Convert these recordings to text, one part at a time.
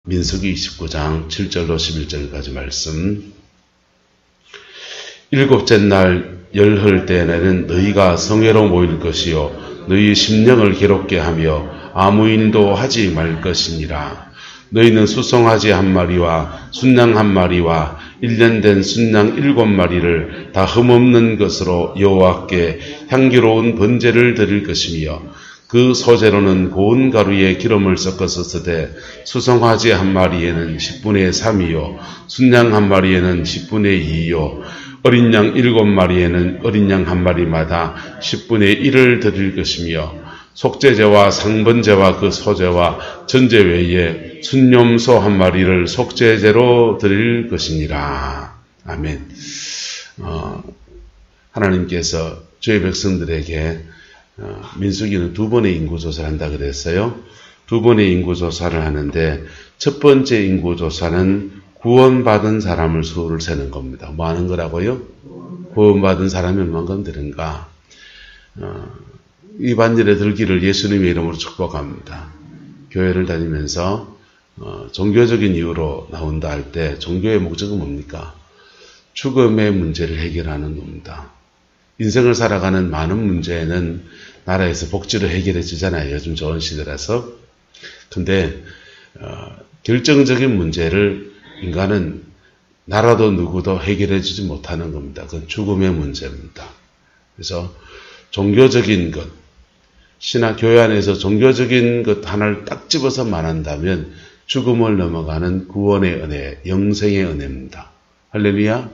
민수기 29장 7절로 11절까지 말씀. 일곱째 날 열흘 때에는 너희가 성회로 모일 것이요 너희 심령을 괴롭게 하며 아무 일도 하지 말 것이니라. 너희는 수송아지 1마리와 순양 1마리와 1년 된 순양 7마리를 다 흠없는 것으로 여호와께 향기로운 번제를 드릴 것이며 그 소재로는 고운 가루에 기름을 섞어서 쓰되 수송아지 1마리에는 10분의 3이요 순양 1마리에는 10분의 2이요 어린 양 7마리에는 어린 양 1마리마다 10분의 1을 드릴 것이며 속죄제와 상번제와 그 소제와 전제 외에 순념소 1마리를 속죄제로 드릴 것이니라. 아멘. 하나님께서 저희 백성들에게 민수기는 2번의 인구조사를 한다 그랬어요. 2번의 인구조사를 하는데 첫 번째 인구조사는 구원받은 사람을 수를 세는 겁니다. 뭐 하는 거라고요? 구원받은 사람이 얼마큼 되는가? 이 반일에 들기를 예수님의 이름으로 축복합니다. 교회를 다니면서 종교적인 이유로 나온다 할 때 종교의 목적은 뭡니까? 죽음의 문제를 해결하는 겁니다. 인생을 살아가는 많은 문제는 나라에서 복지로 해결해 주잖아요. 요즘 좋은 시대라서. 근데 결정적인 문제를 인간은 나라도 누구도 해결해 주지 못하는 겁니다. 그건 죽음의 문제입니다. 그래서 종교적인 것, 신학 교회 안에서 종교적인 것 하나를 딱 집어서 말한다면 죽음을 넘어가는 구원의 은혜, 영생의 은혜입니다. 할렐루야.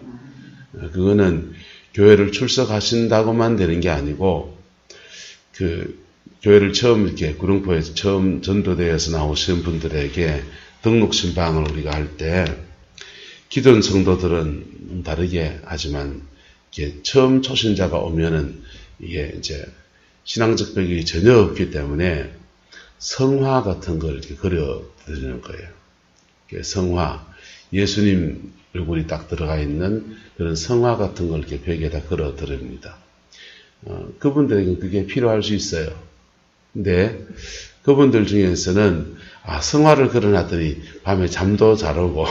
그거는 교회를 출석하신다고만 되는 게 아니고 그 교회를 처음 이렇게 구릉포에서 처음 전도대에서 나오신 분들에게 등록 신방을 우리가 할 때 기존 성도들은 다르게 하지만 이게 처음 초신자가 오면은 이게 이제 신앙적 벽이 전혀 없기 때문에 성화 같은 걸 이렇게 그려드리는 거예요. 성화, 예수님 얼굴이 딱 들어가 있는 그런 성화 같은 걸 이렇게 벽에다 그려드립니다. 그분들에게 그게 필요할 수 있어요. 근데 그분들 중에서는 성화를 그려놨더니 밤에 잠도 잘 오고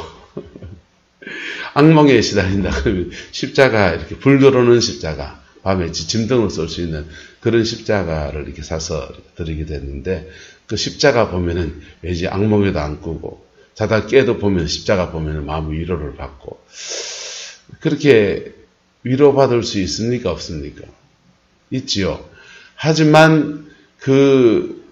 악몽에 시달린다 그러면 십자가 이렇게 불 들어오는 십자가 밤에 짐등을 쏠 수 있는 그런 십자가를 이렇게 사서 드리게 됐는데 그 십자가 보면은 왠지 악몽에도 안 꾸고 자다 깨도 보면 십자가 보면은 마음 위로를 받고 그렇게 위로받을 수 있습니까? 없습니까? 있지요. 하지만 그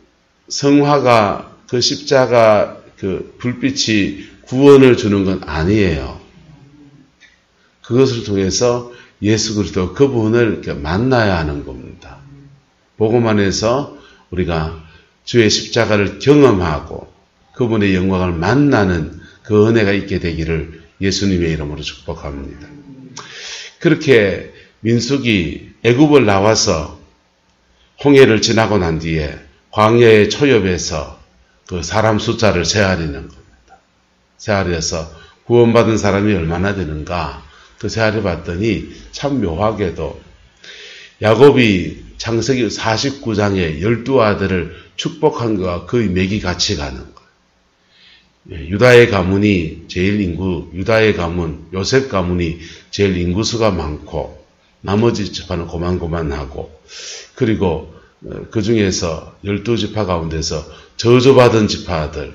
성화가 그 십자가 그 불빛이 구원을 주는 건 아니에요. 그것을 통해서 예수 그리스도 그분을 이렇게 만나야 하는 겁니다. 복음 안에서 우리가 주의 십자가를 경험하고 그분의 영광을 만나는 그 은혜가 있게 되기를 예수님의 이름으로 축복합니다. 그렇게 민수기 애굽을 나와서 홍해를 지나고 난 뒤에 광야의 초엽에서 그 사람 숫자를 세하려는 겁니다. 세하려서 구원받은 사람이 얼마나 되는가 그 세하려 봤더니 참 묘하게도 야곱이 창세기 49장에 12아들을 축복한 것과 거의 맥이 같이 가는 거예요. 유다의 가문이 제일 유다의 가문, 요셉 가문이 제일 인구수가 많고 나머지 지파는 고만고만하고 그리고 그 중에서 12지파 가운데서 저주받은 지파들,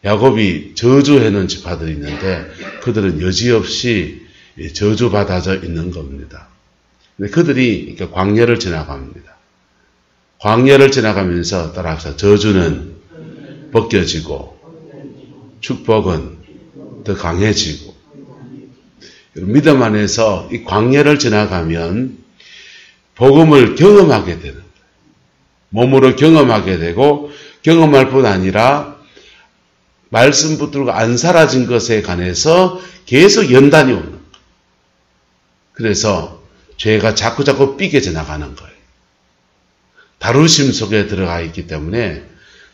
야곱이 저주해놓은 지파들이 있는데 그들은 여지없이 저주받아져 있는 겁니다. 근데 그들이 광야를 지나갑니다. 광야를 지나가면서 따라서 저주는 벗겨지고 축복은 더 강해지고 믿음 안에서 이 광야를 지나가면 복음을 경험하게 되는 거예요. 몸으로 경험하게 되고 경험할 뿐 아니라 말씀 붙들고 안 사라진 것에 관해서 계속 연단이 오는 거예요. 그래서 죄가 자꾸자꾸 삐개져 나가는 거예요. 다루심 속에 들어가 있기 때문에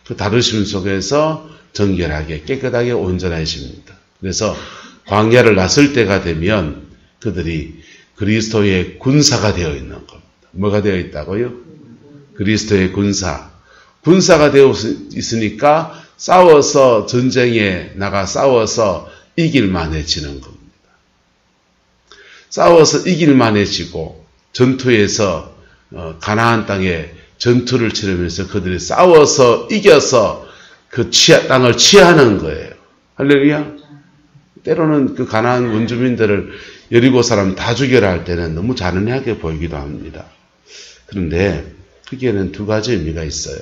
그 다루심 속에서 정결하게 깨끗하게 온전해집니다. 그래서 광야를 나설 때가 되면 그들이 그리스도의 군사가 되어 있는 겁니다. 뭐가 되어 있다고요? 그리스도의 군사. 군사가 되어 있으니까 싸워서 전쟁에 나가 싸워서 이길만해지는 겁니다. 싸워서 이길만해지고 전투에서 가나안 땅에 전투를 치르면서 그들이 싸워서 이겨서 그 땅을 취하는 거예요. 할렐루야. 때로는 그 가나안 원주민들을 여리고 사람 다 죽여라 할 때는 너무 잔인하게 보이기도 합니다. 그런데 거기에는 두 가지 의미가 있어요.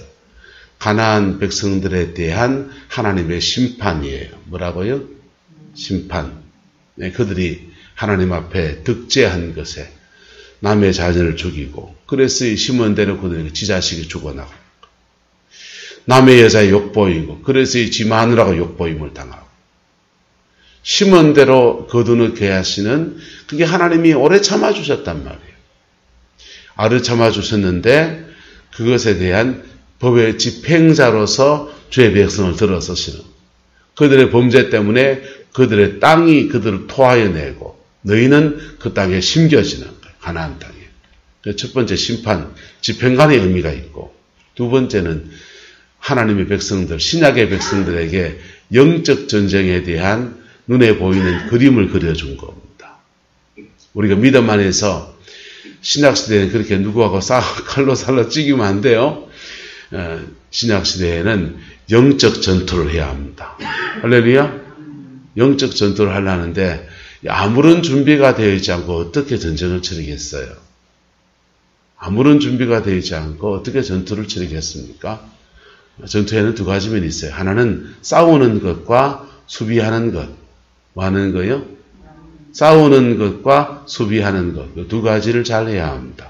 가나안 백성들에 대한 하나님의 심판이에요. 뭐라고요? 심판. 네, 그들이 하나님 앞에 득죄한 것에 남의 자녀를 죽이고 그래서 심은대로 그들에게 지 자식이 죽어나고 남의 여자에 욕보이고 그래서 지 마누라가 욕보임을 당하고 심은 대로 거두는 계하시는 그게 하나님이 오래 참아주셨단 말이에요. 오래 참아주셨는데 그것에 대한 법의 집행자로서 주의 백성을 들어서시는 그들의 범죄 때문에 그들의 땅이 그들을 토하여 내고 너희는 그 땅에 심겨지는 거예요. 가나안 땅에. 첫 번째 심판, 집행관의 의미가 있고 두 번째는 하나님의 백성들, 신약의 백성들에게 영적 전쟁에 대한 눈에 보이는 그림을 그려준 겁니다. 우리가 믿음 안에서 신약시대에는 그렇게 누구하고 칼로 살로 찌기면 안 돼요. 신약시대에는 영적 전투를 해야 합니다. 할렐루야. 영적 전투를 하려는데 아무런 준비가 되어 있지 않고 어떻게 전쟁을 치르겠어요? 아무런 준비가 되어 있지 않고 어떻게 전투를 치르겠습니까? 전투에는 두 가지 면이 있어요. 하나는 싸우는 것과 수비하는 것. 뭐 하는 거요? 싸우는 것과 수비하는 것. 두 가지를 잘 해야 합니다.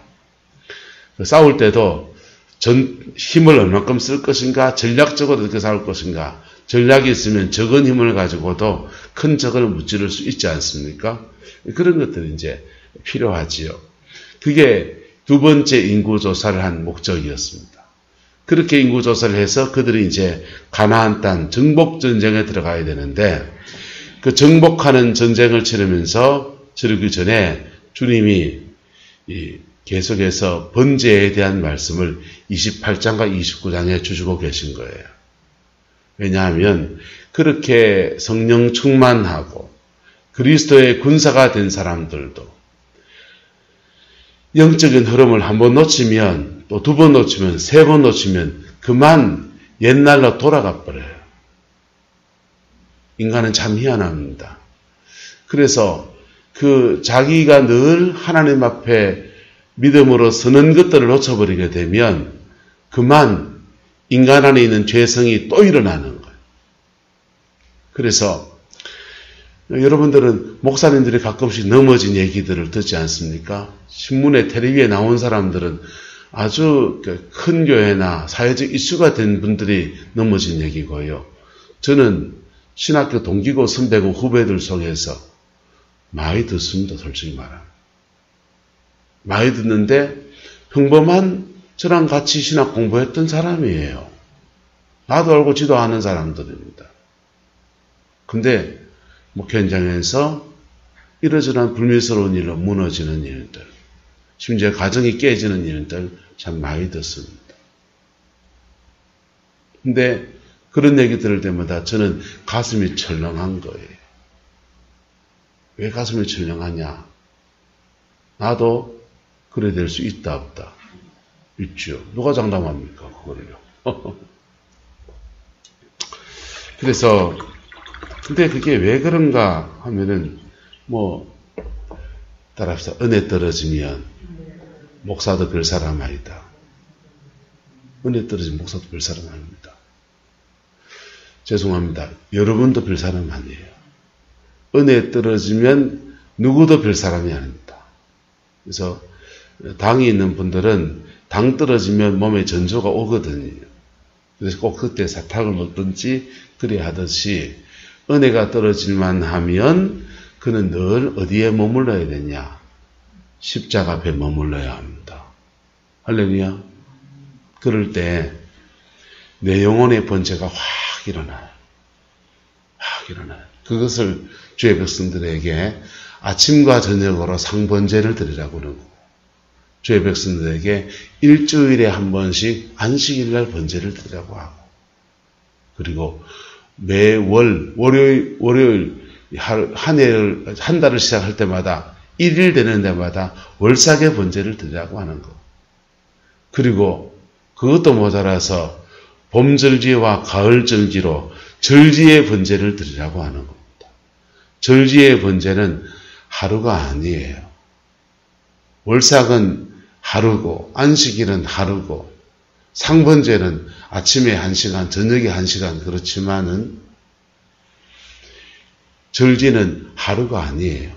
싸울 때도 힘을 얼마큼 쓸 것인가, 전략적으로 어떻게 싸울 것인가. 전략이 있으면 적은 힘을 가지고도 큰 적을 무찌를 수 있지 않습니까? 그런 것들이 이제 필요하지요. 그게 두 번째 인구조사를 한 목적이었습니다. 그렇게 인구조사를 해서 그들이 이제 가나안 땅 정복전쟁에 들어가야 되는데 그 정복하는 전쟁을 치르기 전에 주님이 계속해서 번제에 대한 말씀을 28장과 29장에 주시고 계신 거예요. 왜냐하면 그렇게 성령 충만하고 그리스도의 군사가 된 사람들도 영적인 흐름을 한 번 놓치면 또 두 번 놓치면 세 번 놓치면 그만 옛날로 돌아가 버려요. 인간은 참 희한합니다. 그래서 자기가 늘 하나님 앞에 믿음으로 서는 것들을 놓쳐버리게 되면 그만 인간 안에 있는 죄성이 또 일어나는 거예요. 그래서 여러분들은 목사님들이 가끔씩 넘어진 얘기들을 듣지 않습니까? 신문에 텔레비에 나온 사람들은 아주 큰 교회나 사회적 이슈가 된 분들이 넘어진 얘기고요. 저는 신학교 동기고 선배고 후배들 속에서 많이 듣습니다. 솔직히 말하면. 많이 듣는데 평범한 저랑 같이 신학 공부했던 사람이에요. 나도 알고 지도 아는 사람들입니다. 근데 목회 현장에서 이러저러한 불미스러운 일로 무너지는 일들, 심지어 가정이 깨지는 일들 참 많이 듣습니다. 근데 그런 얘기 들을 때마다 저는 가슴이 철렁한 거예요. 왜 가슴이 철렁하냐? 나도 그래 될 수 있다 없다. 있죠. 누가 장담합니까? 그거를요. 그래서 근데 그게 왜 그런가 하면은 따라합시다. 은혜 떨어지면 목사도 별 사람 아니다. 은혜 떨어지면 목사도 별 사람 아닙니다. 죄송합니다. 여러분도 별 사람 아니에요. 은혜 떨어지면 누구도 별 사람이 아닙니다. 그래서 당이 있는 분들은 당 떨어지면 몸에 전조가 오거든요. 그래서 꼭 그때 사탕을 먹든지 그래야 하듯이 은혜가 떨어질만 하면 그는 늘 어디에 머물러야 되냐? 십자가 앞에 머물러야 합니다. 할렐루야. 그럴 때 내 영혼의 번제가 확 일어나요. 확 일어나요. 그것을 주의 백성들에게 아침과 저녁으로 상번제를 드리라고 그러고 주의 백성들에게 일주일에 한 번씩 안식일날 번제를 드리라고 하고 그리고 매월 월요일 한 달을 시작할 때마다 1일 되는 데마다 월삭의 번제를 드리라고 하는 거. 그리고 그것도 모자라서 봄절기와 가을절기로 절기의 번제를 드리라고 하는 겁니다. 절기의 번제는 하루가 아니에요. 월삭은 하루고 안식일은 하루고 상번제는 아침에 1시간, 저녁에 1시간 그렇지만은 절기는 하루가 아니에요.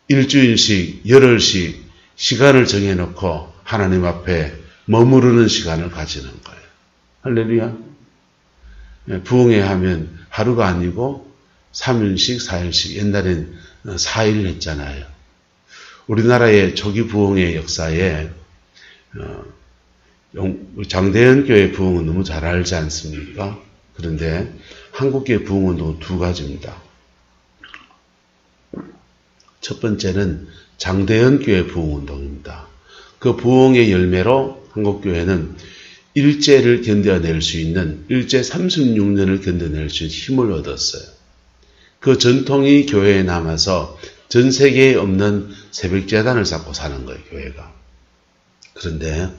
일주일씩, 열흘씩 시간을 정해놓고 하나님 앞에 머무르는 시간을 가지는 거예요. 할렐루야. 부흥회 하면 하루가 아니고 3일씩, 4일씩, 옛날엔 4일 했잖아요. 우리나라의 초기 부흥회 역사에 장대현 교회 부흥은 너무 잘 알지 않습니까? 그런데 한국교회 부흥운동은 두 가지입니다. 첫 번째는 장대현 교회 부흥운동입니다. 그 부흥의 열매로 한국교회는 일제를 견뎌낼 수 있는, 일제 36년을 견뎌낼 수 있는 힘을 얻었어요. 그 전통이 교회에 남아서 전 세계에 없는 새벽재단을 쌓고 사는 거예요, 교회가. 그런데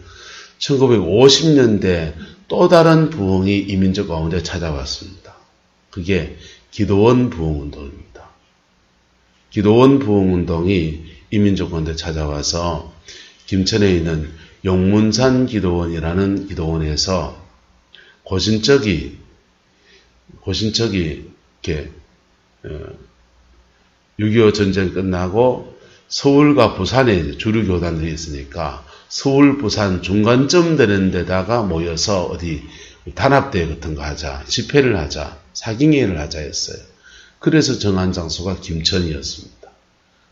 1950년대 또 다른 부흥이 이민족 가운데 찾아왔습니다. 그게 기도원 부흥운동입니다. 기도원 부흥운동이 이민족 가운데 찾아와서 김천에 있는 용문산 기도원이라는 기도원에서 고신적이 이렇게 6.25 전쟁 끝나고 서울과 부산에 주류 교단들이 있으니까 서울, 부산 중간점 되는 데다가 모여서 어디 단합대회 같은 거 하자, 집회를 하자, 사경회를 하자 했어요. 그래서 정한 장소가 김천이었습니다.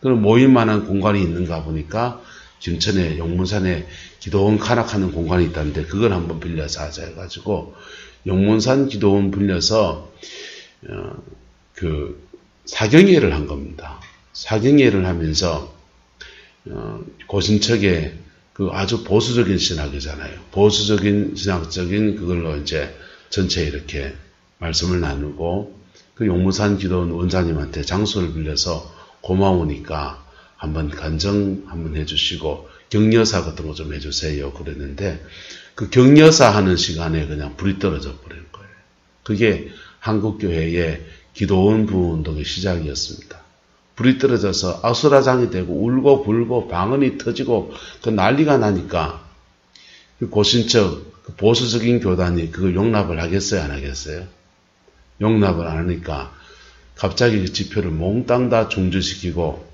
그럼 모임만한 공간이 있는가 보니까 김천에 용문산에 기도원 간악하는 공간이 있다는데 그걸 한번 빌려서 하자 해가지고 용문산 기도원 빌려서 그 사경회를 한 겁니다. 사경회를 하면서 고신척에 그 아주 보수적인 신학이잖아요. 보수적인 신학적인 그걸로 이제 전체 이렇게 말씀을 나누고 그 용문산 기도원 원장님한테 장소를 빌려서 고마우니까 한번 간증 한번 해주시고 격려사 같은 거 좀 해주세요 그랬는데 그 격려사 하는 시간에 그냥 불이 떨어져 버린 거예요. 그게 한국교회의 기도원 부흥운동의 시작이었습니다. 불이 떨어져서 아수라장이 되고 울고 불고 방언이 터지고 그 난리가 나니까 그 고신척 그 보수적인 교단이 그걸 용납을 하겠어요 안 하겠어요? 용납을 안 하니까 갑자기 그 지표를 몽땅 다 중지시키고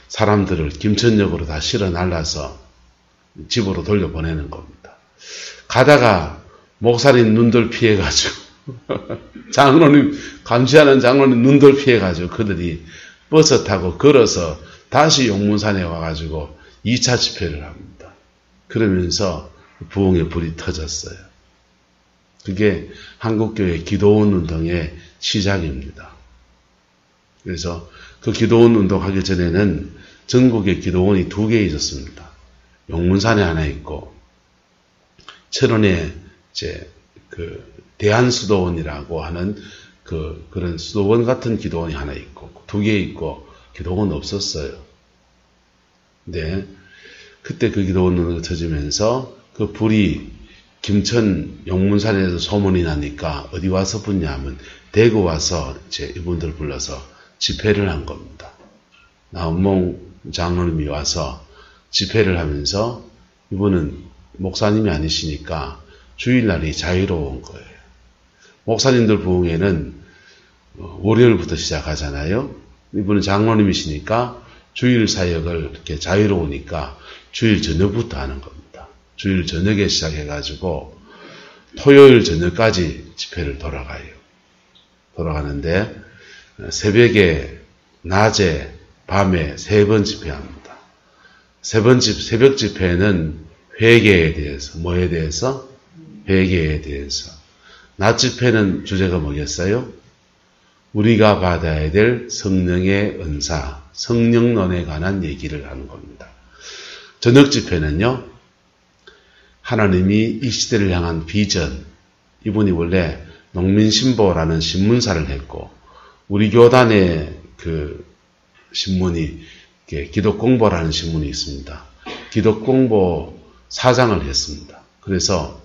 사람들을 김천역으로 다 실어 날라서 집으로 돌려보내는 겁니다. 가다가 목사님 눈돌 피해가지고 장로님 감시하는 장로님 눈돌 피해가지고 그들이 버스 타고 걸어서 다시 용문산에 와가지고 2차 집회를 합니다. 그러면서 부흥의 불이 터졌어요. 그게 한국교회 기도원 운동의 시작입니다. 그래서 그 기도원 운동하기 전에는 전국에 기도원이 2개 있었습니다. 용문산에 하나 있고 철원에 이제 그 대한수도원이라고 하는 그런 수도원 같은 기도원이 하나 있고 2개 있고 기도원 없었어요. 근데 그때 그 기도원으로 터지면서 그 불이 김천 용문산에서 소문이 나니까 어디 와서 붙냐면 대구 와서 이제 이분들 불러서 집회를 한 겁니다. 나은몽 장로님이 와서 집회를 하면서 이분은 목사님이 아니시니까 주일날이 자유로운 거예요. 목사님들 부흥회는 월요일부터 시작하잖아요. 이분은 장로님이시니까 주일 사역을 이렇게 자유로우니까 주일 저녁부터 하는 겁니다. 주일 저녁에 시작해가지고 토요일 저녁까지 집회를 돌아가는데 새벽에, 낮에, 밤에 3번 집회합니다. 새벽 집회는 회개에 대해서, 뭐에 대해서? 회개에 대해서. 낮 집회는 주제가 뭐겠어요? 우리가 받아야 될 성령의 은사, 성령론에 관한 얘기를 하는 겁니다. 저녁 집회는요, 하나님이 이 시대를 향한 비전, 이분이 원래 농민신보라는 신문사를 했고, 우리 교단의 그 신문이 기독공보라는 신문이 있습니다. 기독공보 사장을 했습니다. 그래서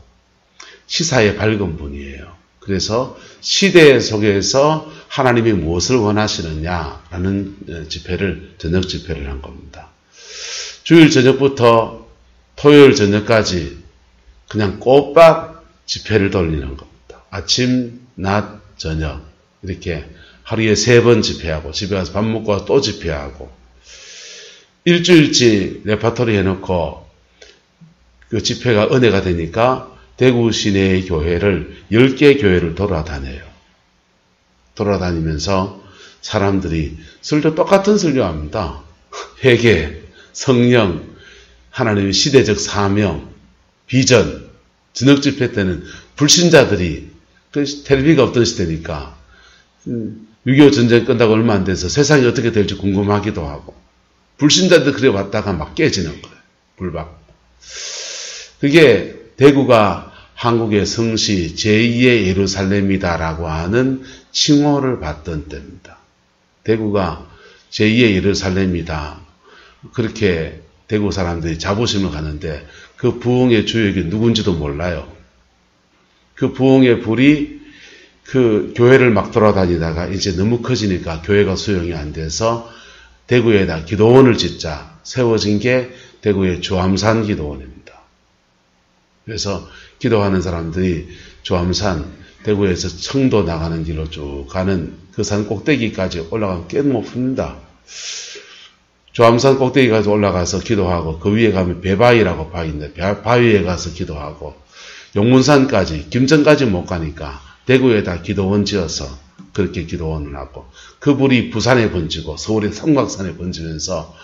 시사에 밝은 분이에요. 그래서 시대 속에서 하나님이 무엇을 원하시느냐라는 집회를, 저녁 집회를 한 겁니다. 주일 저녁부터 토요일 저녁까지 그냥 꼬박 집회를 돌리는 겁니다. 아침, 낮, 저녁 이렇게 하루에 3번 집회하고 집에 가서 밥 먹고 와서 또 집회하고 일주일치 레파토리 해놓고 그 집회가 은혜가 되니까 대구 시내의 교회를 10개 교회를 돌아다녀요. 돌아다니면서 사람들이 설교 똑같은 설교합니다. 회개, 성령, 하나님의 시대적 사명, 비전. 저녁 집회 때는 불신자들이 텔레비가 없던 시대니까 6.25 전쟁 끝나고 얼마 안 돼서 세상이 어떻게 될지 궁금하기도 하고 불신자들 그래 왔다가 막 깨지는 거예요. 불받고. 그게 대구가 한국의 성시 제2의 예루살렘이다라고 하는 칭호를 받던 때입니다. 대구가 제2의 예루살렘이다. 그렇게 대구 사람들이 자부심을 갖는데 그 부흥의 주역이 누군지도 몰라요. 그 부흥의 불이 그 교회를 막 돌아다니다가 이제 너무 커지니까 교회가 수용이 안 돼서 대구에다 기도원을 짓자 세워진 게 대구의 주암산 기도원입니다. 그래서 기도하는 사람들이 주암산, 대구에서 청도 나가는 길로 쭉 가는 그 산 꼭대기까지 올라가면 꽤 높습니다. 주암산 꼭대기까지 올라가서 기도하고 그 위에 가면 배바위라고 바위인데 바위에 가서 기도하고 용문산까지, 김천까지 못 가니까 대구에다 기도원 지어서 그렇게 기도원을 하고 그 불이 부산에 번지고 서울의 삼각산에 번지면서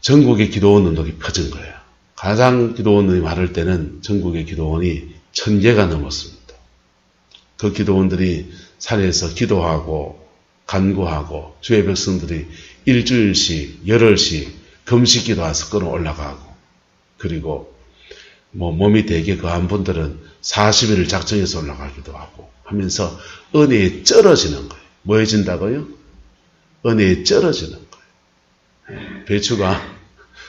전국의 기도원 운동이 퍼진 거예요. 가장 기도원이 많을 때는 전국의 기도원이 1000개가 넘었습니다. 그 기도원들이 산에서 기도하고 간구하고 주의 백성들이 일주일씩 열흘씩 금식 기도해서 끌어 올라가고 그리고 몸이 되게 거한 분들은 40일을 작정해서 올라가기도 하고 하면서 은혜에 쩔어지는 거예요. 뭐 해진다고요? 은혜에 쩔어지는 거예요. 배추가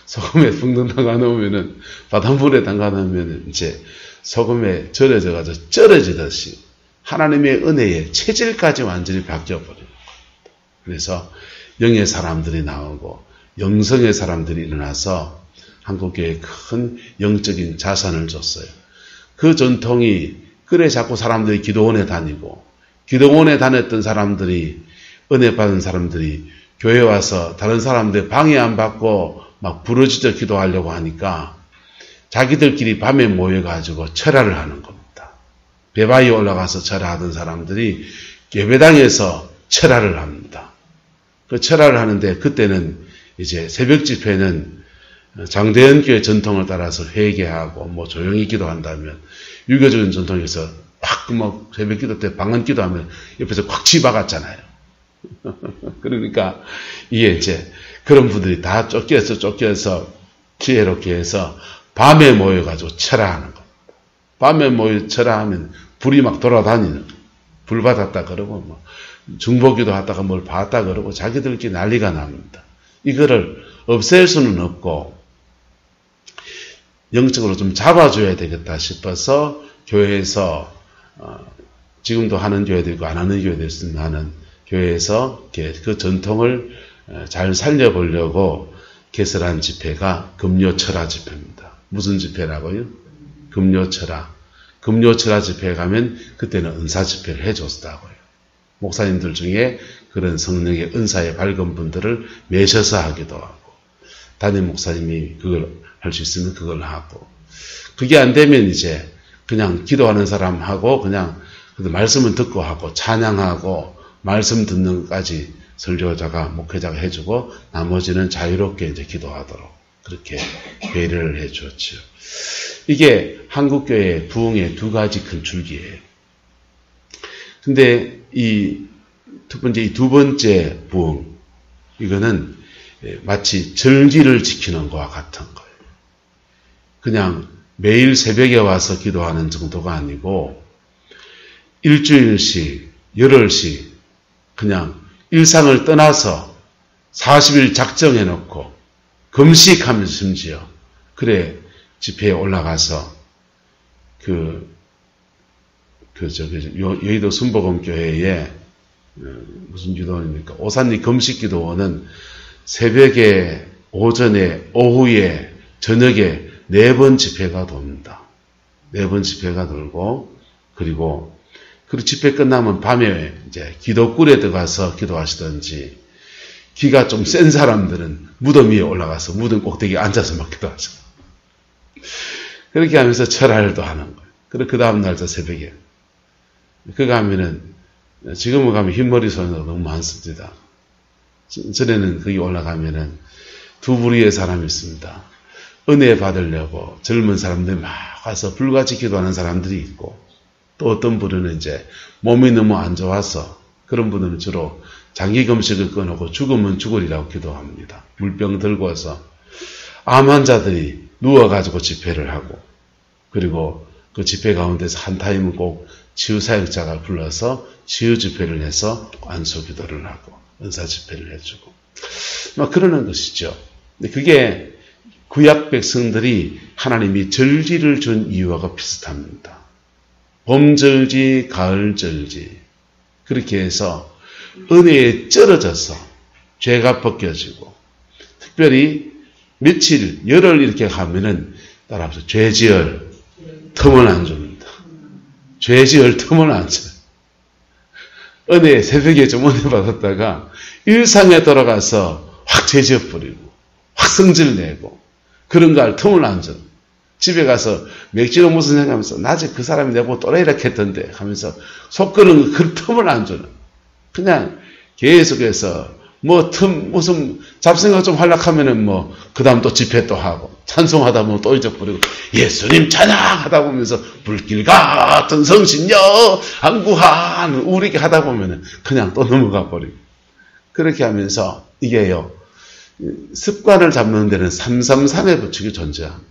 소금에 붕 담가 놓으면은 바닷물에 담가 놓으면 이제 소금에 절여져가지고 쩔어지듯이 하나님의 은혜에 체질까지 완전히 바뀌어버려요. 그래서 영의 사람들이 나오고 영성의 사람들이 일어나서 한국교회에 큰 영적인 자산을 줬어요. 그 전통이 그래 자꾸 사람들이 기도원에 다니고 기도원에 다녔던 사람들이 은혜 받은 사람들이 교회 와서 다른 사람들 방해 안 받고 막 부르짖어 기도하려고 하니까 자기들끼리 밤에 모여가지고 철야를 하는 겁니다. 배바위에 올라가서 철야하던 사람들이 예배당에서 철야를 합니다. 그 철야를 하는데 그때는 이제 새벽 집회는 장대현 교회 전통을 따라서 회개하고 뭐 조용히 기도한다면 유교적인 전통에서 팍 뭐 새벽 기도 때 방언 기도하면 옆에서 콱 치박았잖아요. 그러니까 이게 이제 그런 분들이 다 쫓겨서 지혜롭게 해서 밤에 모여가지고 철야하는 겁니다. 밤에 모여 철야하면 불이 막 돌아다니는 거예요. 불 받았다 그러고 뭐 중보기도 하다가 뭘 봤다 그러고 자기들끼리 난리가 납니다. 이거를 없앨 수는 없고 영적으로 좀 잡아줘야 되겠다 싶어서 교회에서 지금도 하는 교회도 있고 안 하는 교회도 있으면 교회에서 그 전통을 잘 살려보려고 개설한 집회가 금요철야 집회입니다. 무슨 집회라고요? 금요철야. 금요철야 집회에 가면 그때는 은사 집회를 해줬다고요. 목사님들 중에 그런 성령의 은사에 밝은 분들을 매셔서 하기도 하고 담임 목사님이 그걸 할 수 있으면 그걸 하고 그게 안 되면 이제 그냥 기도하는 사람하고 그냥 말씀을 듣고 하고 찬양하고 말씀 듣는 것까지 설교자가 목회자가 해주고 나머지는 자유롭게 이제 기도하도록 그렇게 배려를 해주었죠. 이게 한국교회의 부흥의 두 가지 큰 줄기예요. 근데 특별히 이 두 번째 부흥 이거는 마치 절기를 지키는 것과 같은 거예요. 그냥 매일 새벽에 와서 기도하는 정도가 아니고 일주일씩, 열흘씩 그냥 일상을 떠나서 40일 작정해놓고 금식하면서 심지어 그래 집회에 올라가서 여의도 순복음교회에 무슨 기도원입니까? 오산리 금식기도원은 새벽에, 오전에, 오후에, 저녁에 4번 집회가 돕니다. 4번 집회가 돌고, 그리고 집회 끝나면 밤에 이제 기도굴에 들어가서 기도하시든지, 기가 좀 센 사람들은 무덤 위에 올라가서 무덤 꼭대기에 앉아서 막 기도하죠. 그렇게 하면서 철할도 하는 거예요. 그리고 그 다음날도 새벽에. 그거 하면은, 지금은 가면 흰머리 소리가 너무 많습니다. 전에는 거기 올라가면은 두 부류의 사람이 있습니다. 은혜 받으려고 젊은 사람들이 막 와서 불같이 기도하는 사람들이 있고, 또 어떤 분은 이제 몸이 너무 안 좋아서 그런 분들은 주로 장기 금식을 끊고 죽으면 죽으리라고 기도합니다. 물병 들고 와서 암 환자들이 누워가지고 집회를 하고, 그리고 그 집회 가운데서 한 타임은 꼭 치유사역자가 불러서 치유 집회를 해서 안수 기도를 하고 은사 집회를 해주고 막 그러는 것이죠. 근데 그게 구약 백성들이 하나님이 절기를 준 이유와 비슷합니다. 봄절기, 가을절기 그렇게 해서 은혜에 쩔어져서 죄가 벗겨지고, 특별히 며칠, 열흘 이렇게 가면은 따라서 죄지을 틈을 안 줍니다. 죄지을 틈을 안 줘요. 은혜, 새벽에 좀 은혜 받았다가 일상에 돌아가서 확 죄지어 버리고, 확 성질 내고, 그런 거 할 틈을 안 줘. 집에 가서 맥주로 무슨 생각하면서 낮에 그 사람이 내보고 또래이라 했던데 하면서 속 끄는 그 틈을 안 줘요. 그냥 계속해서 무슨 잡생각 좀 하려하면은 그 다음 또 집회 또 하고, 찬송하다 보면 또 잊어버리고, 예수님 찬양하다 보면서 불길 같은 성신여 안구하는 우리게 하다 보면은 그냥 또 넘어가 버리고. 그렇게 하면서 이게요, 습관을 잡는 데는 333의 법칙이 존재합니다.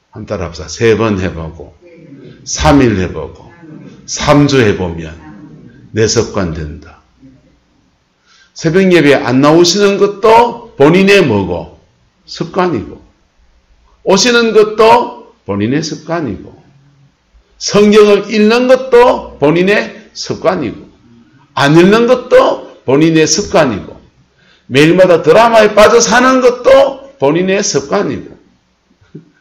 한 따라 합시다. 3번 해보고, 3일 해보고, 3주 해보면 내 습관 된다. 새벽 예배에 안 나오시는 것도 본인의 뭐고? 습관이고. 오시는 것도 본인의 습관이고. 성경을 읽는 것도 본인의 습관이고. 안 읽는 것도 본인의 습관이고. 매일마다 드라마에 빠져 사는 것도 본인의 습관이고.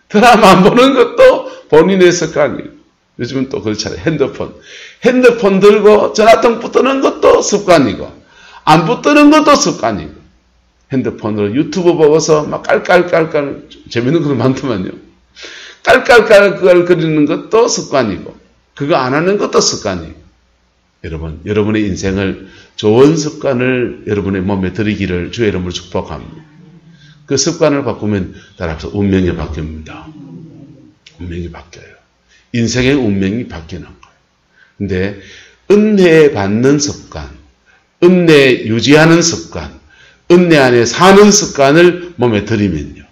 드라마 안 보는 것도 본인의 습관이고. 요즘은 또 그렇잖아요. 핸드폰 들고 전화통 붙드는 것도 습관이고. 안 붙드는 것도 습관이고, 핸드폰으로 유튜브 보고서 막 깔깔깔깔, 재밌는 것도 많더만요. 깔깔깔깔 거리는 것도 습관이고, 그거 안 하는 것도 습관이고. 여러분, 여러분의 인생을 좋은 습관을 여러분의 몸에 들이기를 주의 이름으로 축복합니다. 그 습관을 바꾸면 따라서 운명이 바뀝니다. 운명이 바뀌어요. 인생의 운명이 바뀌는 거예요. 근데 은혜 받는 습관, 은혜 유지하는 습관, 은혜 안에 사는 습관을 몸에 들이면요,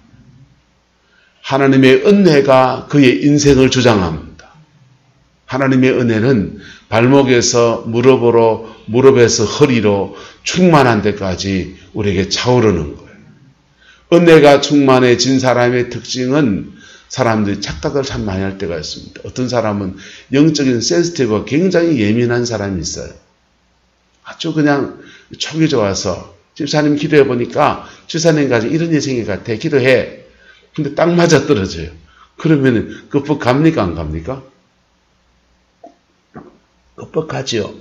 하나님의 은혜가 그의 인생을 주장합니다. 하나님의 은혜는 발목에서 무릎으로, 무릎에서 허리로 충만한 데까지 우리에게 차오르는 거예요. 은혜가 충만해진 사람의 특징은 사람들이 착각을 참 많이 할 때가 있습니다. 어떤 사람은 영적인 센스티브가 굉장히 예민한 사람이 있어요. 아주 그냥 촉이 좋아서 집사님 기도해 보니까 집사님 가지고 이런 예생이 같아. 기도해. 근데 딱 맞아 떨어져요. 그러면은 급박 갑니까? 안 갑니까? 급박 가지요.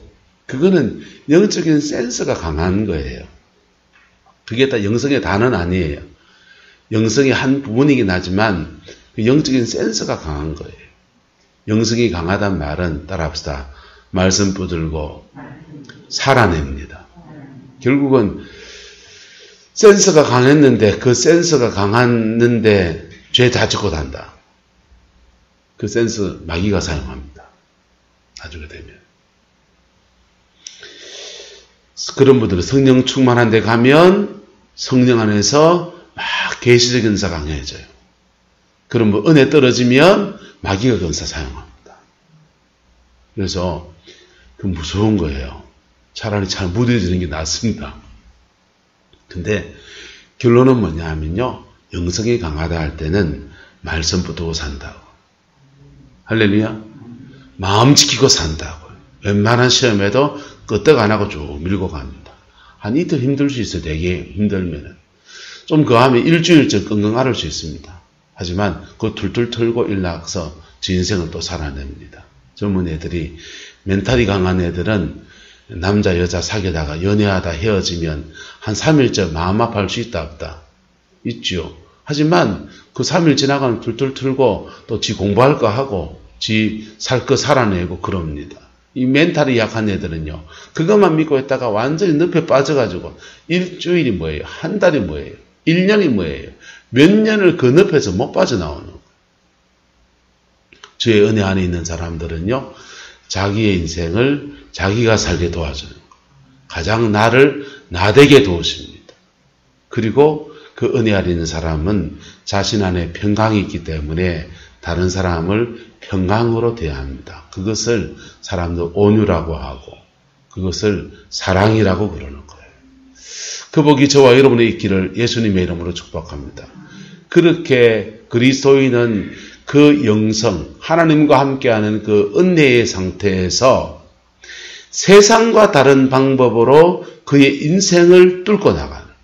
그거는 영적인 센스가 강한 거예요. 그게 다 영성의 단어는 아니에요. 영성의 한 부분이긴 하지만 그 영적인 센스가 강한 거예요. 영성이 강하단 말은 따라합시다. 말씀 붙들고 살아냅니다. 결국은 센스가 강했는데 그 센스가 강했는데 죄 다 짓고 단다. 그 센스 마귀가 사용합니다. 나중에 되면. 그런 분들은 성령 충만한 데 가면 성령 안에서 막 계시적 은사 강해져요. 그런 분 은혜 떨어지면 마귀가 그 은사 사용합니다. 그래서 그 무서운 거예요. 차라리 잘 무뎌지는 게 낫습니다. 근데 결론은 뭐냐 하면요. 영성이 강하다 할 때는 말씀 붙들고 산다고. 할렐루야. 마음 지키고 산다고. 웬만한 시험에도 끄떡 안 하고 쭉 밀고 갑니다. 한 이틀 힘들 수 있어요. 되게 힘들면은. 좀 그 하면 일주일쯤 끙끙 앓을 수 있습니다. 하지만 그 툴툴 털고 일나서 지 인생을 또 살아냅니다. 젊은 애들이 멘탈이 강한 애들은 남자 여자 사귀다가 연애하다 헤어지면 한 3일째 마음 아파할 수 있다 없다? 있죠. 하지만 그 3일 지나가면 툴툴 털고 또 지 공부할 거 하고 지 살 거 살아내고 그럽니다. 이 멘탈이 약한 애들은요. 그것만 믿고 있다가 완전히 늪에 빠져가지고 일주일이 뭐예요? 한 달이 뭐예요? 1년이 뭐예요? 몇 년을 그 늪에서 못 빠져나오는 거예요. 주의 은혜 안에 있는 사람들은요. 자기의 인생을 자기가 살게 도와주는 거예요. 가장 나를 나되게 도우십니다. 그리고 그 은혜 안에 있는 사람은 자신 안에 평강이 있기 때문에 다른 사람을 평강으로 대합니다. 그것을 사람들 온유라고 하고 그것을 사랑이라고 그러는 거예요. 그 복이 저와 여러분의 있기를 예수님의 이름으로 축복합니다. 그렇게 그리스도인은 그 영성, 하나님과 함께하는 그 은혜의 상태에서 세상과 다른 방법으로 그의 인생을 뚫고 나가는 거예요.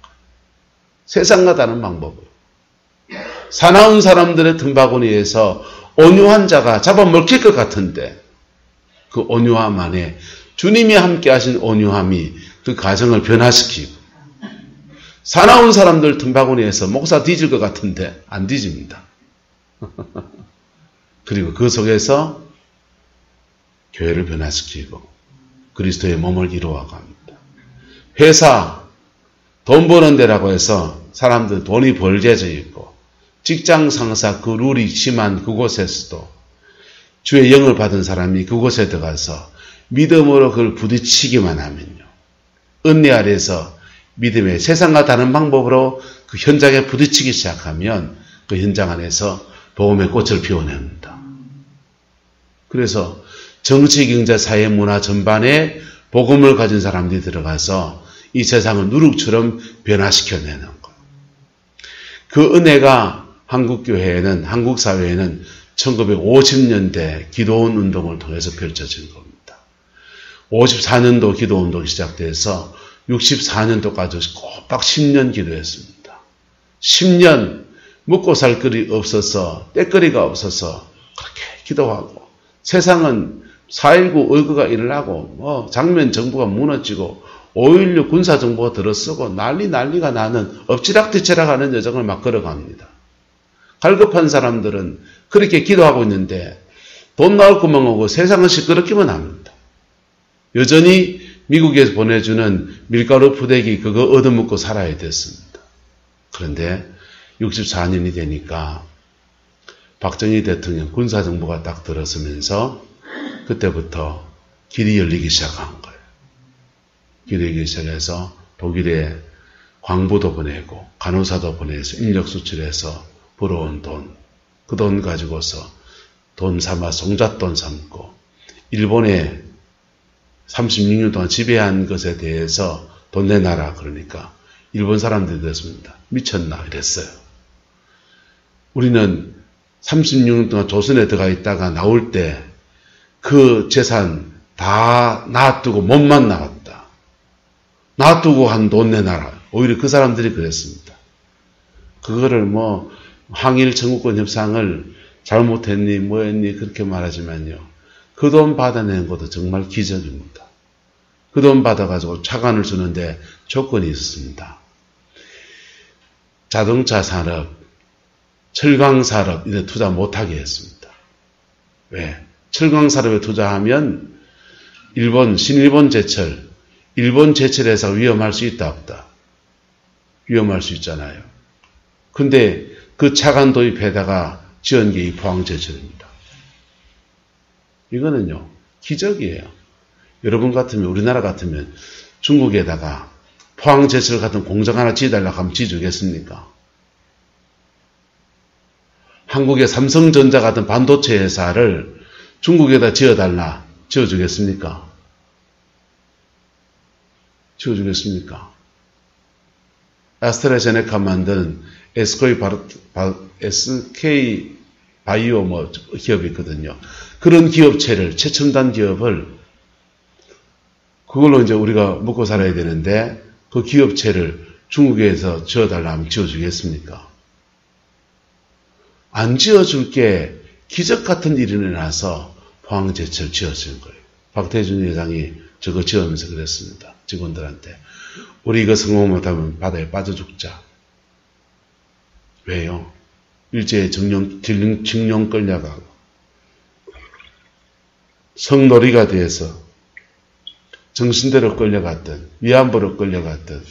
세상과 다른 방법으로. 사나운 사람들의 틈바구니에서 온유한 자가 잡아먹힐 것 같은데 그 온유함 안에 주님이 함께 하신 온유함이 그 가정을 변화시키고 사나운 사람들 틈바구니에서 목사 뒤질 것 같은데 안 뒤집니다. 그리고 그 속에서 교회를 변화시키고 그리스도의 몸을 이루어갑니다. 회사, 돈 버는 데라고 해서 사람들 돈이 벌게져 있고 직장 상사 그 룰이 심한 그곳에서도 주의 영을 받은 사람이 그곳에 들어가서 믿음으로 그걸 부딪히기만 하면요. 은혜 아래에서 믿음의 세상과 다른 방법으로 그 현장에 부딪히기 시작하면 그 현장 안에서 복음의 꽃을 피워냅니다. 그래서 정치, 경제, 사회, 문화 전반에 복음을 가진 사람들이 들어가서 이 세상을 누룩처럼 변화시켜내는 거예요. 그 은혜가 한국교회에는, 한국사회에는 1950년대 기도원 운동을 통해서 펼쳐진 겁니다. 54년도 기도운동이 시작돼서 64년도까지 꼬박 10년 기도했습니다. 10년 먹고 살 거리 없어서 떼거리가 없어서 그렇게 기도하고 세상은 4.19 의거가 일어나고 장면 정부가 무너지고 5.16 군사정부가 들어서고 난리가 나는 엎치락뒤치락하는 여정을 막 걸어갑니다. 갈급한 사람들은 그렇게 기도하고 있는데 돈 나올 것만 오고 세상은 시끄럽기만 합니다. 여전히 미국에서 보내주는 밀가루 푸대기 그거 얻어먹고 살아야 됐습니다. 그런데 64년이 되니까 박정희 대통령 군사정부가 딱 들어서면서 그때부터 길이 열리기 시작한 거예요. 길이 열리기 시작해서 독일에 광부도 보내고 간호사도 보내서 인력 수출해서 벌어온 돈, 그 돈 가지고서 돈 삼아 송잣돈 삼고 일본에 36년 동안 지배한 것에 대해서 돈 내놔라 그러니까 일본 사람들이 그랬습니다. 미쳤나 이랬어요. 우리는 36년 동안 조선에 들어가 있다가 나올 때 그 재산 다 놔두고 몸만 나갔다. 놔두고 한 돈 내놔라. 오히려 그 사람들이 그랬습니다. 그거를 항일 청구권 협상을 잘못했니 뭐했니 그렇게 말하지만요. 그 돈 받아낸 것도 정말 기적입니다. 그 돈 받아가지고 차관을 주는데 조건이 있었습니다. 자동차 산업, 철강 산업 이런 투자 못하게 했습니다. 왜? 철강 산업에 투자하면 신일본 제철, 일본 제철에서 위험할 수 있다 없다? 위험할 수 있잖아요. 근데 그 차관 도입에다가 지은 게 이 포항제철입니다. 이거는요, 기적이에요. 여러분 같으면, 우리나라 같으면 중국에다가 포항제철 같은 공장 하나 지어달라고 하면 지어주겠습니까? 한국의 삼성전자 같은 반도체 회사를 중국에다 지어달라, 지어주겠습니까? 지어주겠습니까? 아스트라제네카 만드는 SK 바이오 기업이 있거든요. 그런 기업체를, 최첨단 기업을, 그걸로 이제 우리가 먹고 살아야 되는데, 그 기업체를 중국에서 지어달라면 지어주겠습니까? 안 지어줄 게 기적 같은 일이 일어나서 포항제철 지어준 거예요. 박태준 회장이 저거 지으면서 그랬습니다. 직원들한테. 우리 이거 성공 못하면 바다에 빠져 죽자. 왜요? 일제에 징용 끌려가고 성놀이가 돼서 정신대로 끌려갔던, 위안부로 끌려갔던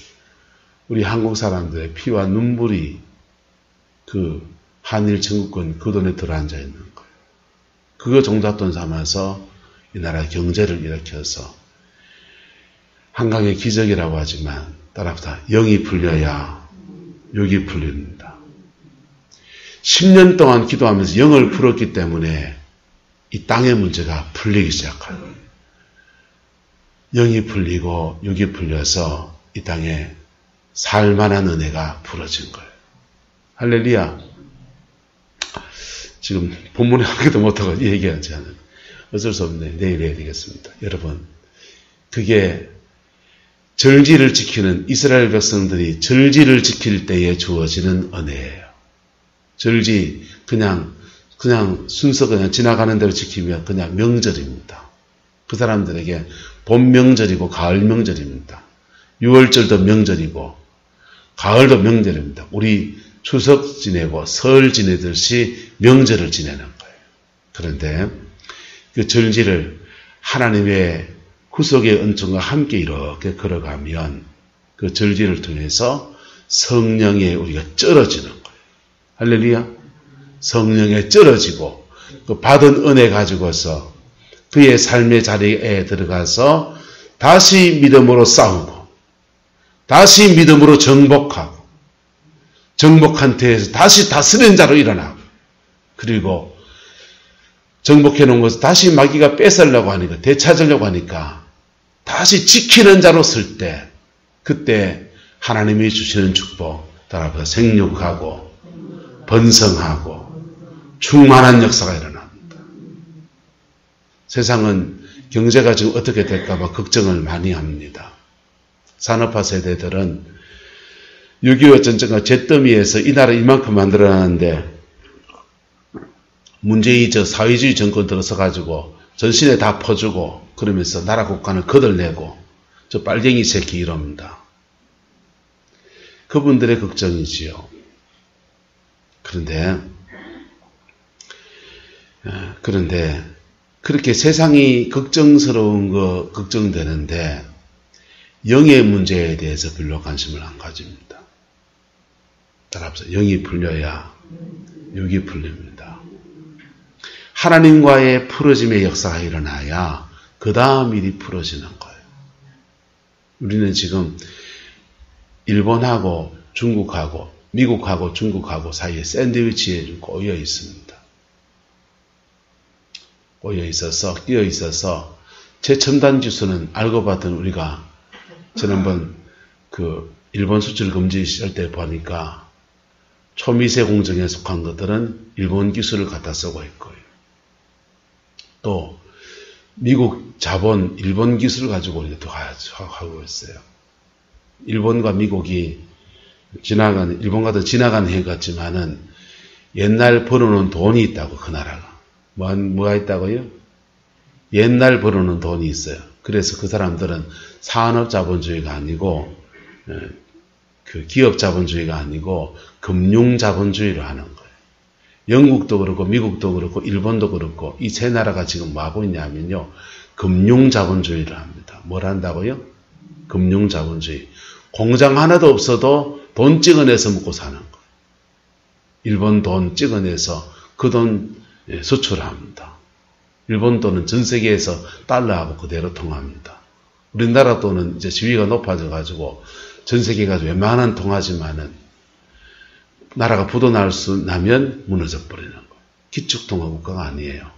우리 한국 사람들의 피와 눈물이 그 한일 청구권 그 돈에 들어앉아 있는 거예요. 그거 종잣돈 삼아서 이 나라 경제를 일으켜서 한강의 기적이라고 하지만 따라서 영이 풀려야 욕이 풀립니다. 10년 동안 기도하면서 영을 풀었기 때문에 이 땅의 문제가 풀리기 시작하는 거예요. 영이 풀리고 욕이 풀려서 이 땅에 살만한 은혜가 풀어진 거예요. 할렐루야. 지금 본문에 하기도 못하고 얘기하지 않은 어쩔 수 없네. 내일 해야 되겠습니다. 여러분, 그게 절기를 지키는 이스라엘 백성들이 절기를 지킬 때에 주어지는 은혜예요. 절기 그냥 순서 그냥 지나가는 대로 지키면 그냥 명절입니다. 그 사람들에게 봄 명절이고 가을 명절입니다. 6월절도 명절이고 가을도 명절입니다. 우리 추석 지내고 설 지내듯이 명절을 지내는 거예요. 그런데 그 절기를 하나님의 구속의 은총과 함께 이렇게 걸어가면 그 절기를 통해서 성령에 우리가 쩔어지는 거예요. 할렐루야. 성령에 쩔어지고 그 받은 은혜 가지고서 그의 삶의 자리에 들어가서 다시 믿음으로 싸우고 다시 믿음으로 정복하고 정복한 태에서 다시 다스리는 자로 일어나고 그리고 정복해 놓은 것을 다시 마귀가 뺏으려고 하니까 되찾으려고 하니까 다시 지키는 자로 쓸 때 그때 하나님이 주시는 축복 따라서 생육하고 번성하고 충만한 역사가 일어납니다. 세상은 경제가 지금 어떻게 될까 봐 걱정을 많이 합니다. 산업화 세대들은 6.25 전쟁과 잿더미에서 이 나라 이만큼 만들어놨는데 문재인이 저 사회주의 정권 들어서가지고 전신에 다 퍼주고 그러면서 나라 국가는 거들내고 저 빨갱이 새끼 이럽니다. 그분들의 걱정이지요. 그런데 그렇게 세상이 걱정스러운 거 걱정되는데 영의 문제에 대해서 별로 관심을 안 가집니다. 따라서 영이 풀려야 육이 풀립니다. 하나님과의 풀어짐의 역사가 일어나야 그 다음 일이 풀어지는 거예요. 우리는 지금 일본하고 중국하고 미국하고 중국하고 사이에 샌드위치에 꼬여 있습니다. 꼬여 있어서 끼어 있어서 최첨단 기술은 알고 봤던 우리가 지난번 그 일본 수출 금지 시절 때 보니까 초미세 공정에 속한 것들은 일본 기술을 갖다 쓰고 있고요. 또 미국 자본 일본 기술을 가지고 우리가 하고 있어요. 일본과 미국이 일본과 더 지나간 해 같지만은 옛날 벌어놓은 돈이 있다고 그 나라가. 뭐가 있다고요? 옛날 벌어놓은 돈이 있어요. 그래서 그 사람들은 산업 자본주의가 아니고 그 기업 자본주의가 아니고 금융 자본주의를 하는 거예요. 영국도 그렇고 미국도 그렇고 일본도 그렇고 이 세 나라가 지금 뭐 하고 있냐면요. 금융 자본주의를 합니다. 뭘 한다고요? 금융 자본주의. 공장 하나도 없어도 돈 찍어내서 먹고 사는 거예요. 일본 돈 찍어내서 그 돈 수출합니다. 일본 돈은 전 세계에서 달러하고 그대로 통합니다. 우리나라 돈은 이제 지위가 높아져 가지고 전 세계가 웬만한 통하지만은 나라가 나면 무너져 버리는 거예요. 기축통화 국가가 아니에요.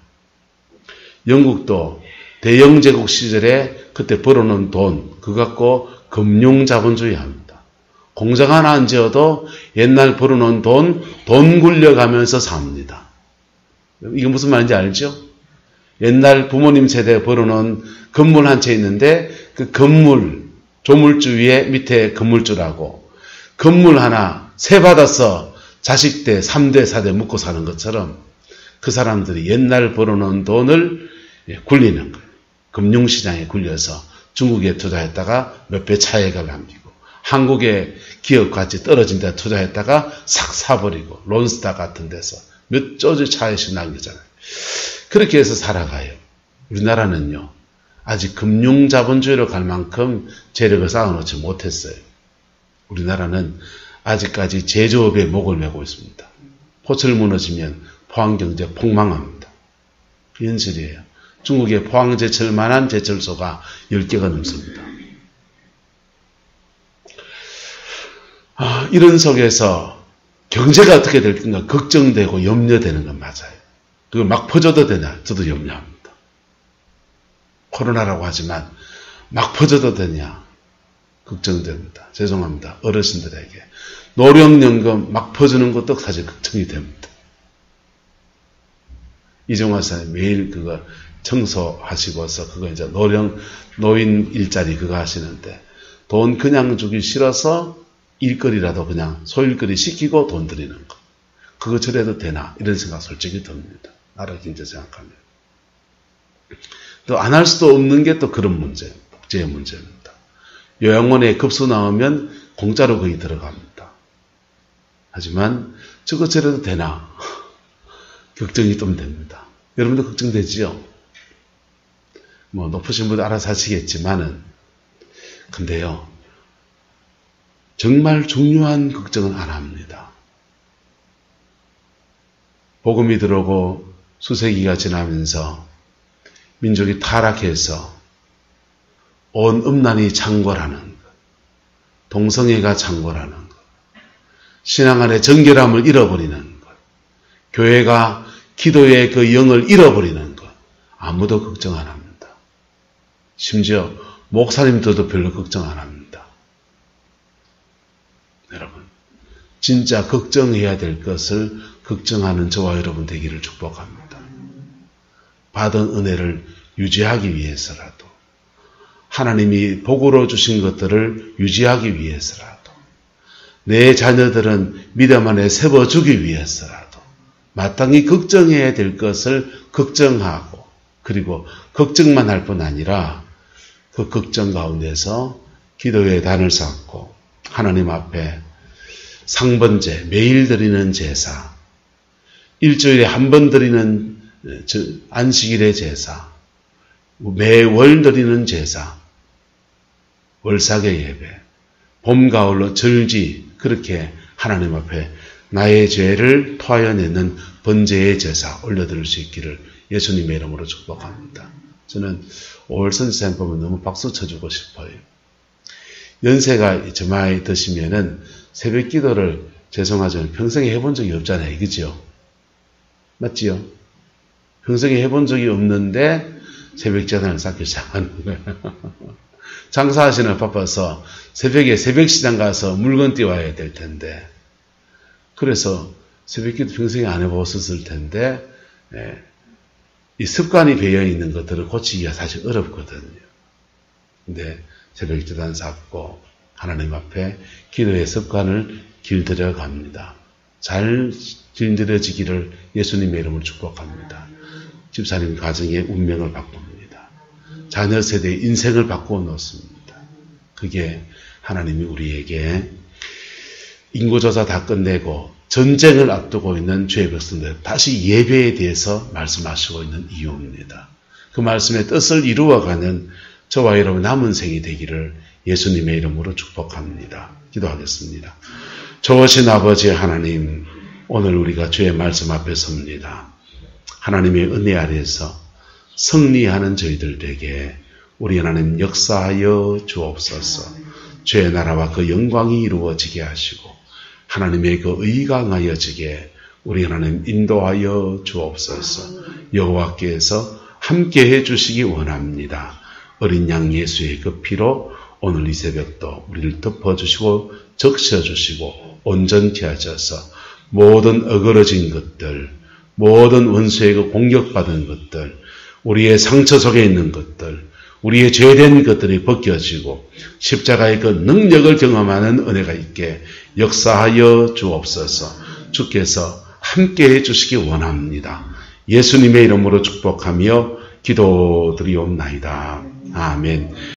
영국도 대영제국 시절에 그때 벌어놓은 돈, 그거 갖고 금융자본주의 합니다. 공장 하나 안 지어도 옛날 벌어놓은 돈 굴려가면서 삽니다. 이게 무슨 말인지 알죠? 옛날 부모님 세대에 벌어놓은 건물 한 채 있는데 그 건물, 조물주 위에 밑에 건물주라고 건물 하나 세 받아서 자식 때 3대, 4대 묵고 사는 것처럼 그 사람들이 옛날 벌어놓은 돈을 굴리는 거예요. 금융시장에 굴려서 중국에 투자했다가 몇 배 차익을 남기고 한국의 기업 가치 떨어진 데 투자했다가 싹 사버리고 론스타 같은 데서 몇 조지 차익씩 남기잖아요. 그렇게 해서 살아가요. 우리나라는요. 아직 금융자본주의로 갈 만큼 재력을 쌓아놓지 못했어요. 우리나라는 아직까지 제조업에 목을 메고 있습니다. 포철 무너지면 포항경제 폭망합니다. 현실이에요. 중국의 포항제철만한 제철소가 10개가 넘습니다. 이런 속에서 경제가 어떻게 될 건가 걱정되고 염려되는 건 맞아요. 그걸 막 퍼져도 되냐? 저도 염려합니다. 코로나라고 하지만 막 퍼져도 되냐? 걱정됩니다. 죄송합니다. 어르신들에게. 노령연금 막 퍼주는 것도 사실 걱정이 됩니다. 이종화 사님 매일 그거 청소하시고서 그거 이제 노인 일자리 그거 하시는데 돈 그냥 주기 싫어서 일거리라도 그냥 소일거리 시키고 돈 드리는 거. 그거 저래도 되나? 이런 생각 솔직히 듭니다. 나라 경제 생각하면. 또 안 할 수도 없는 게 또 그런 문제, 복지의 문제입니다. 요양원에 급수 나오면 공짜로 거의 들어갑니다. 하지만 저거 저래도 되나? 걱정이 좀 됩니다. 여러분도 걱정되지요? 뭐 높으신 분들 알아서 하시겠지만은 근데요. 정말 중요한 걱정은 안 합니다. 복음이 들어오고 수세기가 지나면서 민족이 타락해서 온 음란이 창궐하는 것, 동성애가 창궐하는 것, 신앙 안의 정결함을 잃어버리는 것, 교회가 기도의 그 영을 잃어버리는 것, 아무도 걱정 안 합니다. 심지어 목사님들도 별로 걱정 안 합니다. 여러분, 진짜 걱정해야 될 것을 걱정하는 저와 여러분 되기를 축복합니다. 받은 은혜를 유지하기 위해서라도, 하나님이 복으로 주신 것들을 유지하기 위해서라도, 내 자녀들은 믿음 안에 세워주기 위해서라도 마땅히 걱정해야 될 것을 걱정하고, 그리고 걱정만 할 뿐 아니라 그 걱정 가운데서 기도의 단을 쌓고 하나님 앞에 상번제, 매일 드리는 제사, 일주일에 한 번 드리는 안식일의 제사, 매월 드리는 제사, 월삭의 예배, 봄, 가을로 절지, 그렇게 하나님 앞에 나의 죄를 토하여내는 번제의 제사 올려드릴 수 있기를 예수님의 이름으로 축복합니다. 저는 5월 선지자님 보면 너무 박수 쳐주고 싶어요. 연세가 저마이 드시면은 새벽 기도를 죄송하지만 평생에 해본 적이 없잖아요. 그죠? 맞지요? 평생에 해본 적이 없는데 새벽 재단을 쌓기 시작하는 거예요. 장사하시느라 바빠서 새벽에 새벽시장 가서 물건 띄워야 될 텐데, 그래서 새벽기도 평생에 안 해보셨을 텐데, 이 습관이 배어있는 것들을 고치기가 사실 어렵거든요. 근데 새벽 재단 쌓고 하나님 앞에 기도의 습관을 길들여 갑니다. 잘 길들여지기를 예수님의 이름으로 축복합니다. 집사님 가정의 운명을 바꿉니다. 자녀 세대의 인생을 바꾸어 놓습니다. 그게 하나님이 우리에게 인구조사 다 끝내고 전쟁을 앞두고 있는 주의 백성들 다시 예배에 대해서 말씀하시고 있는 이유입니다. 그 말씀의 뜻을 이루어가는 저와 여러분 남은 생이 되기를 예수님의 이름으로 축복합니다. 기도하겠습니다. 좋으신 아버지 하나님, 오늘 우리가 주의 말씀 앞에 섭니다. 하나님의 은혜 아래에서 승리하는 저희들에게 우리 하나님 역사하여 주옵소서. 주의 나라와 그 영광이 이루어지게 하시고 하나님의 그 의가 강하여지게 우리 하나님 인도하여 주옵소서. 여호와께서 함께해 주시기 원합니다. 어린 양 예수의 그 피로 오늘 이 새벽도 우리를 덮어주시고 적셔주시고 온전케 하셔서 모든 어그러진 것들, 모든 원수에게 공격받은 것들, 우리의 상처 속에 있는 것들, 우리의 죄된 것들이 벗겨지고 십자가의 그 능력을 경험하는 은혜가 있게 역사하여 주옵소서. 주께서 함께해 주시기 원합니다. 예수님의 이름으로 축복하며 기도드리옵나이다. 아멘.